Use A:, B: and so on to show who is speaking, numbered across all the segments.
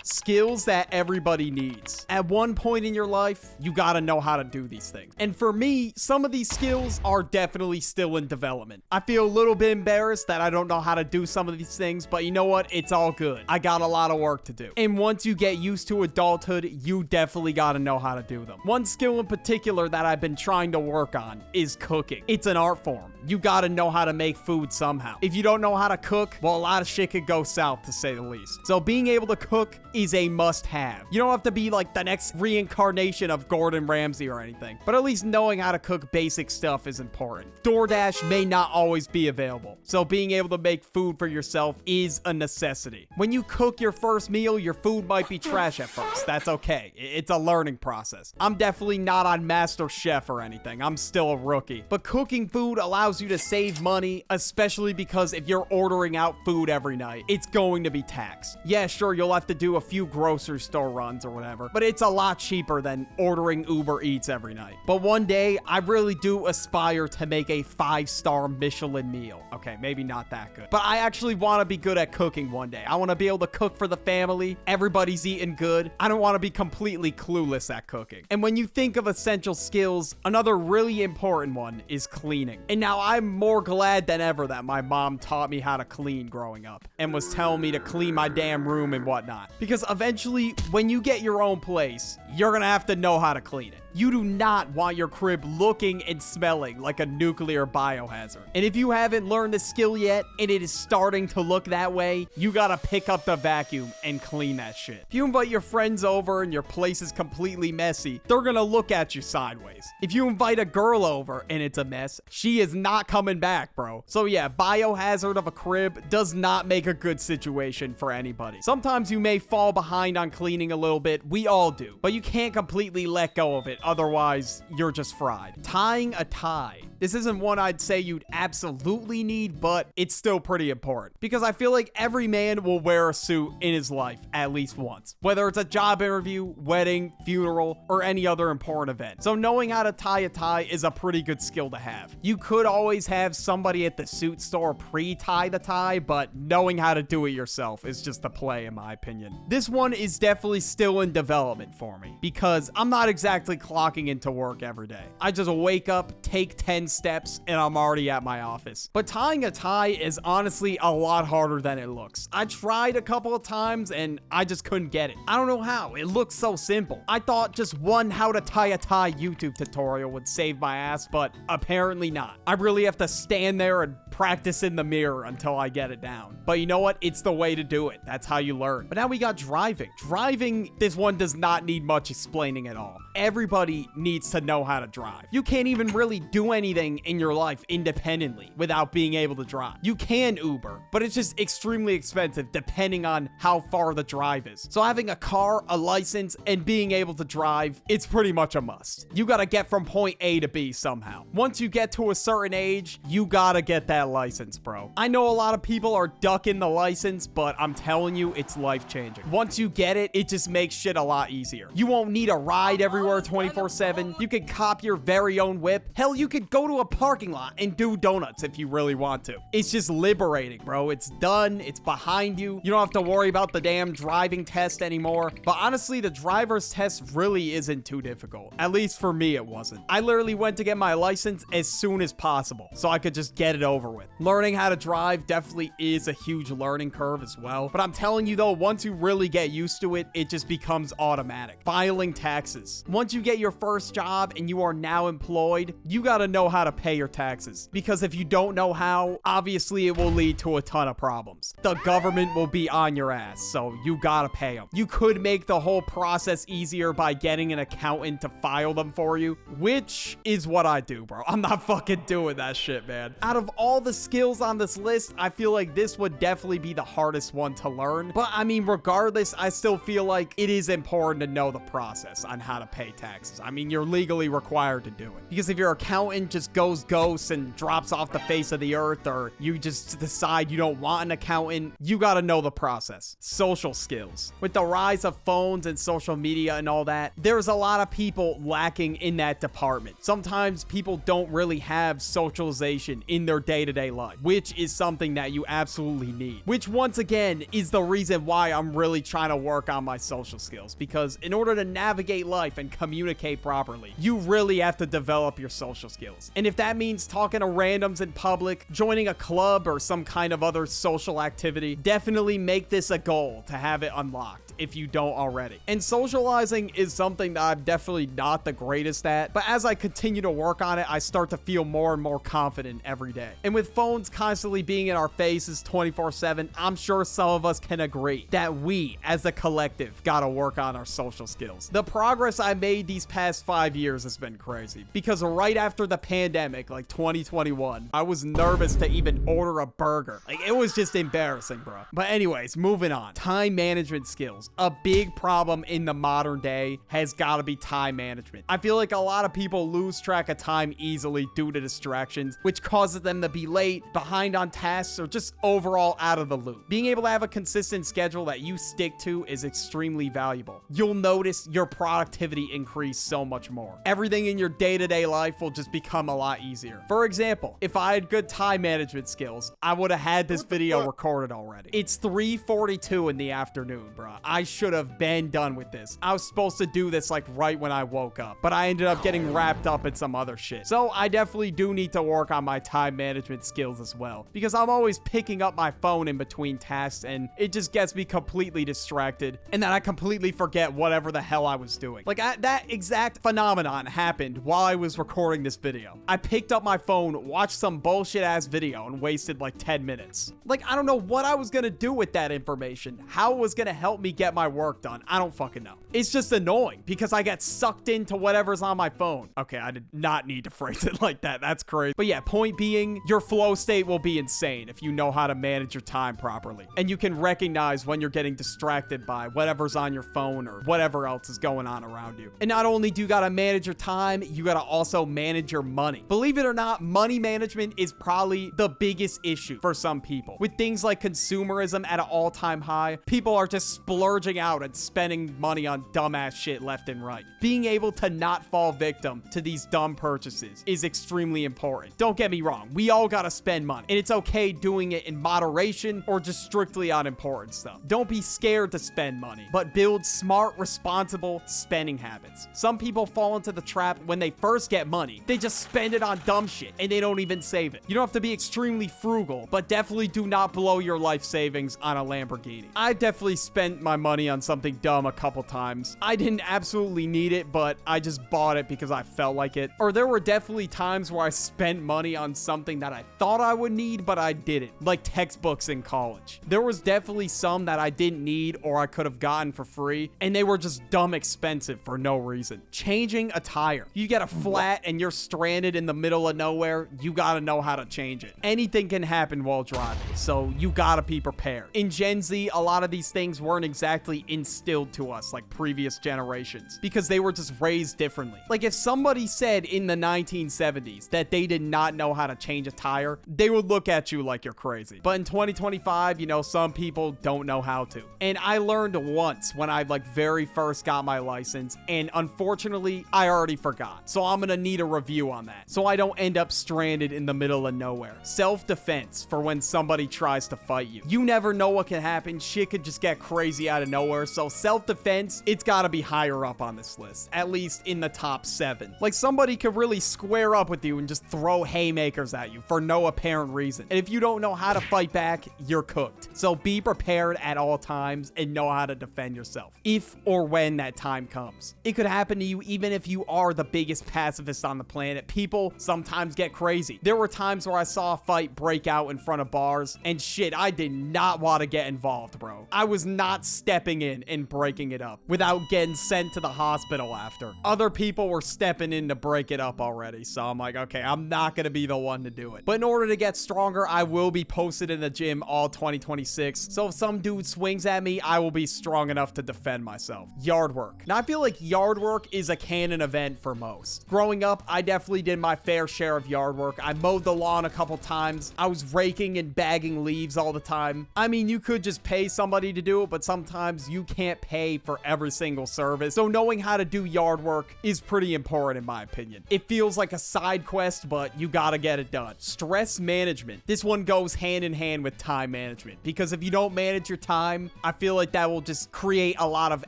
A: skills that everybody needs. At one point in your life, you gotta know how to do these things. And for me, some of these skills are definitely still in development. I feel a little bit embarrassed that I don't know how to do some of these things, but you know what? It's all good. I got a lot of work to do. And once you get used to adulthood, you definitely gotta know how to do them. One skill in particular that I've been trying to work on is cooking. It's an art form. You gotta know how to make food somehow. If you don't know how to cook, well, a lot of shit could go south, to say the least. So being able to cook is a must-have. You don't have to be like the next reincarnation of Gordon Ramsay or anything, but at least knowing how to cook basic stuff is important. DoorDash may not always be available, so being able to make food for yourself is a necessity. When you cook your first meal, your food might be trash at first. That's okay. It's a learning process. I'm definitely not on Master Chef or anything. I'm still a rookie. But cooking food allows you to save money, especially because if you're ordering out food every night, it's going to be taxed. Yeah, sure, you'll have to do a few grocery store runs or whatever, but it's a lot cheaper than ordering Uber Eats every night. But one day, I really do aspire to make a 5-star Michelin meal. Okay, maybe not that good, but I actually want to be good at cooking one day. I want to be able to cook for the family. Everybody's eating good. I don't want to be completely clueless at cooking. And when you think of essential skills, another really important one is cleaning. And now I'm more glad than ever that my mom taught me how to clean growing up and was telling me to clean my damn room and whatnot. Because eventually, when you get your own place, you're gonna have to know how to clean it. You do not want your crib looking and smelling like a nuclear biohazard. And if you haven't learned this skill yet, and it is starting to look that way, you gotta pick up the vacuum and clean that shit. If you invite your friends over and your place is completely messy, they're gonna look at you sideways. If you invite a girl over and it's a mess, she is not coming back, bro. So yeah, biohazard of a crib does not make a good situation for anybody. Sometimes you may fall behind on cleaning a little bit, we all do, but you can't completely let go of it, otherwise you're just fried. Tying a tie. This isn't one I'd say you'd absolutely need, but it's still pretty important because I feel like every man will wear a suit in his life at least once, whether it's a job interview, wedding, funeral, or any other important event. So knowing how to tie a tie is a pretty good skill to have. You could always have somebody at the suit store pre-tie the tie, but knowing how to do it yourself is just the play in my opinion. This one is definitely still in development for me because I'm not exactly clocking into work every day. I just wake up, take 10 steps, and I'm already at my office. But tying a tie is honestly a lot harder than it looks. I tried a couple of times and I just couldn't get it. I don't know how. It looks so simple. I thought just one how to tie a tie YouTube tutorial would save my ass, but apparently not. I really have to stand there and practice in the mirror until I get it down. But you know what? It's the way to do it. That's how you learn. But now we got driving. Driving, this one does not need much explaining at all. Everybody needs to know how to drive. You can't even really do anything in your life independently without being able to drive. You can Uber, but it's just extremely expensive depending on how far the drive is. So having a car, a license, and being able to drive, it's pretty much a must. You gotta get from point A to B somehow. Once you get to a certain age, you gotta get that license, bro. I know a lot of people are ducking the license, but I'm telling you, it's life-changing. Once you get it, it just makes shit a lot easier. You won't need a ride everywhere 24/7. You can cop your very own whip. Hell, you could go to a parking lot and do donuts if you really want to. It's just liberating, bro. It's done. It's behind you. You don't have to worry about the damn driving test anymore. But honestly, the driver's test really isn't too difficult. At least for me, it wasn't. I literally went to get my license as soon as possible so I could just get it over with. Learning how to drive definitely is a huge learning curve as well. But I'm telling you though, once you really get used to it, it just becomes automatic. Filing taxes. Once you get your first job and you are now employed, you gotta know how to pay your taxes. Because if you don't know how, obviously it will lead to a ton of problems. The government will be on your ass, so you gotta pay them. You could make the whole process easier by getting an accountant to file them for you, which is what I do, bro. I'm not fucking doing that shit, man. Out of all the skills on this list, I feel like this would definitely be the hardest one to learn. But I mean, regardless, I still feel like it is important to know the process on how to pay taxes. I mean, you're legally required to do it. Because if your accountant just goes ghost and drops off the face of the earth, or you just decide you don't want an accountant, you gotta know the process. Social skills. With the rise of phones and social media and all that, there's a lot of people lacking in that department. Sometimes people don't really have socialization in their day-to-day day-to-day life, which is something that you absolutely need. Which, once again, is the reason why I'm really trying to work on my social skills, because in order to navigate life and communicate properly, you really have to develop your social skills. And if that means talking to randoms in public, joining a club, or some kind of other social activity, definitely make this a goal to have it unlocked if you don't already. And socializing is something that I'm definitely not the greatest at, but as I continue to work on it, I start to feel more and more confident every day. And with phones constantly being in our faces 24/7, I'm sure some of us can agree that we, as a collective, gotta work on our social skills. The progress I made these past 5 years has been crazy, because right after the pandemic, like 2021, I was nervous to even order a burger. Like, it was just embarrassing, bro. But anyways, moving on. Time management skills. A big problem in the modern day has got to be time management. I feel like a lot of people lose track of time easily due to distractions, which causes them to be late, behind on tasks, or just overall out of the loop. Being able to have a consistent schedule that you stick to is extremely valuable. You'll notice your productivity increase so much more. Everything in your day-to-day life will just become a lot easier. For example, if I had good time management skills, I would have had this video recorded already. It's 3:42 in the afternoon, bro. I should have been done with this. I was supposed to do this like right when I woke up, but I ended up getting wrapped up in some other shit. So I definitely do need to work on my time management skills as well, because I'm always picking up my phone in between tasks and it just gets me completely distracted, and then I completely forget whatever the hell I was doing. Like, that exact phenomenon happened while I was recording this video. I picked up my phone, watched some bullshit ass video, and wasted like 10 minutes. Like, I don't know what I was gonna do with that information, how it was gonna help me get my work done. I don't fucking know. It's just annoying because I get sucked into whatever's on my phone. Okay, I did not need to phrase it like that. That's crazy. But yeah, point being, your flow state will be insane if you know how to manage your time properly. And you can recognize when you're getting distracted by whatever's on your phone or whatever else is going on around you. And not only do you gotta manage your time, you gotta also manage your money. Believe it or not, money management is probably the biggest issue for some people. With things like consumerism at an all-time high, people are just splurging out and spending money on dumbass shit left and right. Being able to not fall victim to these dumb purchases is extremely important. Don't get me wrong, we all gotta spend money, and it's okay doing it in moderation or just strictly on important stuff. Don't be scared to spend money, but build smart, responsible spending habits. Some people fall into the trap when they first get money. They just spend it on dumb shit and they don't even save it. You don't have to be extremely frugal, but definitely do not blow your life savings on a Lamborghini. I've definitely spent my money on something dumb a couple times. I didn't absolutely need it, but I just bought it because I felt like it. Or there were definitely times where I spent money on something that I thought I would need, but I didn't, like textbooks in college. There was definitely some that I didn't need or I could have gotten for free, and they were just dumb expensive for no reason. Changing a tire. You get a flat and you're stranded in the middle of nowhere, you gotta know how to change it. Anything can happen while driving, so you gotta be prepared. In Gen Z, a lot of these things weren't exactly instilled to us like previous generations, because they were just raised differently. Like, if somebody said in the 1970s that they did not know how to change a tire, they would look at you like you're crazy. But in 2025, you know, some people don't know how to. And I learned once when I like very first got my license, and unfortunately, I already forgot. So I'm gonna need a review on that, so I don't end up stranded in the middle of nowhere. Self-defense for when somebody tries to fight you. You never know what can happen. Shit could just get crazy out of nowhere. So self-defense, it's gotta be higher up on this list, at least in the top 7. Like, somebody could really square up with you and just throw haymakers at you for no apparent reason. And if you don't know how to fight back, you're cooked. So be prepared at all times and know how to defend yourself, if or when that time comes. It could happen to you even if you are the biggest pacifist on the planet. People sometimes get crazy. There were times where I saw a fight break out in front of bars, and shit, I did not want to get involved, bro. I was not stepping in and breaking it up without getting sent to the hospital after. Other people were stepping in to break it up already, so I'm like, okay, I'm not gonna be the one to do it. But in order to get stronger, I will be posted in the gym all 2026, so if some dude swings at me, I will be strong enough to defend myself. Yard work. Now, I feel like yard work is a canon event for most. Growing up, I definitely did my fair share of yard work. I mowed the lawn a couple times. I was raking and bagging leaves all the time. I mean, you could just pay somebody to do it, but sometimes you can't pay for every single service. So knowing how to do yard work is pretty important in my opinion. It feels like a side quest, but you gotta get it done. stress management. This one goes hand in hand with time management, because if you don't manage your time, I feel like that will just create a lot of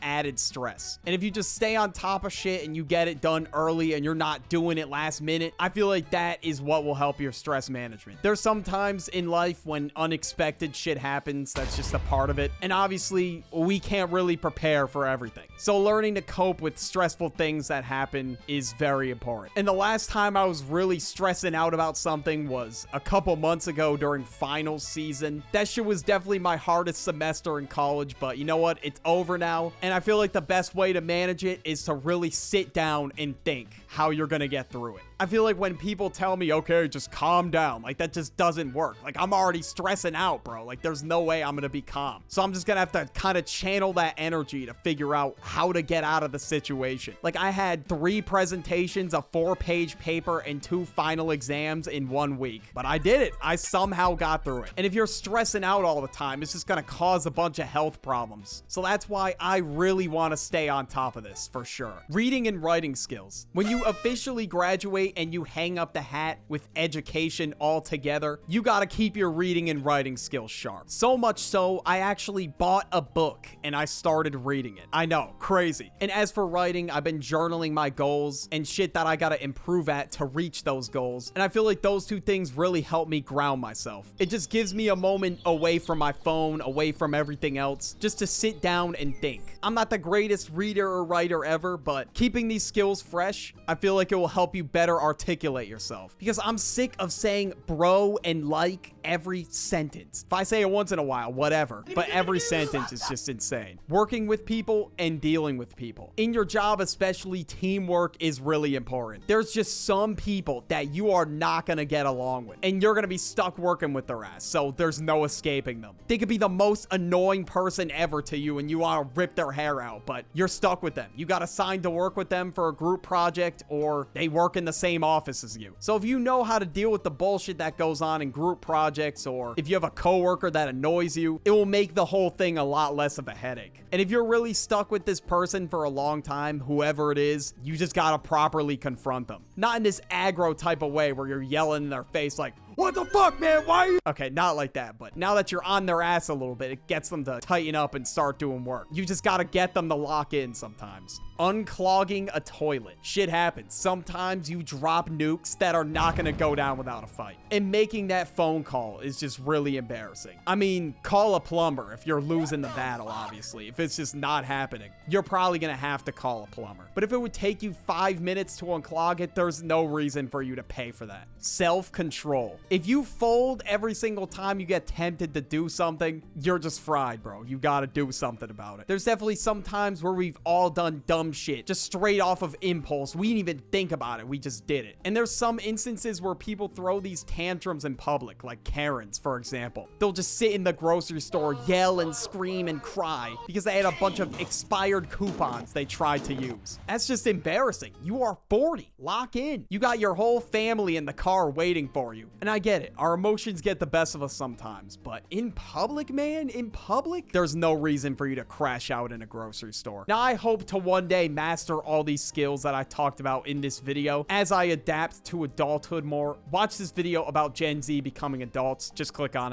A: added stress. And if you just stay on top of shit and you get it done early and you're not doing it last minute, I feel like that is what will help your stress management. There's some times in life when unexpected shit happens. That's just a part of it. And obviously, we can't really prepare for everything. So learning to cope with stressful things that happen is very important. And the last time I was really stressing out about something was a couple months ago during finals season. That shit was definitely my hardest semester in college, but you know what? It's over now. And I feel like the best way to manage it is to really sit down and think how you're gonna get through it. I feel like when people tell me, okay, just calm down, like that just doesn't work. Like I'm already stressing out, bro. Like there's no way I'm gonna be calm. So I'm just gonna have to kind of channel that energy to figure out how to get out of the situation. Like I had 3 presentations, a 4-page paper, and 2 final exams in 1 week, but I did it. I somehow got through it. And if you're stressing out all the time, it's just gonna cause a bunch of health problems. So that's why I really want to stay on top of this for sure. Reading and writing skills. When you officially graduate and you hang up the hat with education altogether, you got to keep your reading and writing skills sharp. So much so, I actually bought a book and I started reading it. I know, crazy. And as for writing, I've been journaling my goals and shit that I got to improve at to reach those goals. And I feel like those 2 things really help me ground myself. It just gives me a moment away from my phone, away from everything else, just to sit down and think. I'm not the greatest reader or writer ever, but keeping these skills fresh, I feel like it will help you better articulate yourself, because I'm sick of saying bro and like every sentence. If I say it once in a while, whatever, but every sentence is just insane. Working with people and dealing with people. In your job, especially, teamwork is really important. There's just some people that you are not gonna get along with, and you're gonna be stuck working with their ass, so there's no escaping them. They could be the most annoying person ever to you and you want to rip their hair out, but you're stuck with them. You got assigned to work with them for a group project, or they work in the same office as you. So if you know how to deal with the bullshit that goes on in group projects, or if you have a coworker that annoys you, it will make the whole thing a lot less of a headache. And if you're really stuck with this person for a long time, whoever it is, you just gotta properly confront them. Not in this aggro type of way where you're yelling in their face like, what the fuck, man? Why are you? Okay, not like that, but now that you're on their ass a little bit, it gets them to tighten up and start doing work. You just gotta get them to lock in sometimes. Unclogging a toilet. Shit happens. Sometimes you drop nukes that are not gonna go down without a fight. And making that phone call is just really embarrassing. I mean, call a plumber if you're losing the battle, obviously. If it's just not happening, you're probably gonna have to call a plumber. But if it would take you 5 minutes to unclog it, there's no reason for you to pay for that. Self-control. If you fold every single time you get tempted to do something, you're just fried, bro. You gotta do something about it. There's definitely some times where we've all done dumb shit just straight off of impulse. We didn't even think about it. We just did it. And there's some instances where people throw these tantrums in public, like Karens, for example. They'll just sit in the grocery store, yell and scream and cry because they had a bunch of expired coupons they tried to use. That's just embarrassing. You are 40. Lock in. You got your whole family in the car waiting for you. And I get it. Our emotions get the best of us sometimes, but in public, man, in public, there's no reason for you to crash out in a grocery store. Now, I hope to one day master all these skills that I talked about in this video as I adapt to adulthood more. Watch this video about Gen Z becoming adults. Just click on it.